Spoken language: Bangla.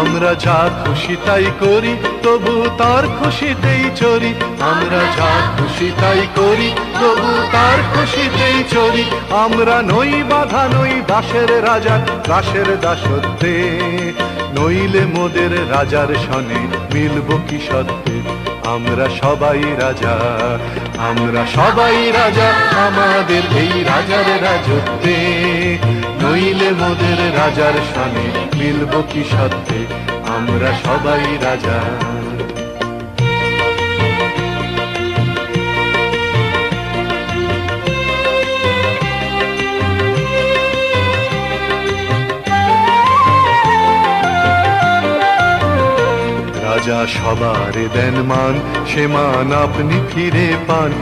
আমরা যা খুশি তাই করি, তবু তার খুশিতেই চরি। আমরা যা খুশি তাই করি, তবু তার খুশিতেই চরি। আমরা নই বাধা, নই দাসের রাজা, দাসের দাসত্বে। নইলে মোদের রাজার সনে মিলব কি সত্ত্বে। আমরা সবাই রাজা, আমরা সবাই রাজা, আমাদের এই রাজার রাজত্বে। নইলে মোদের রাজার সনে মিলব কি সত্ত্বে। আমরা সবাই রাজা। রাজা সবার দেন মান, সে মান আপনি ফিরে পান।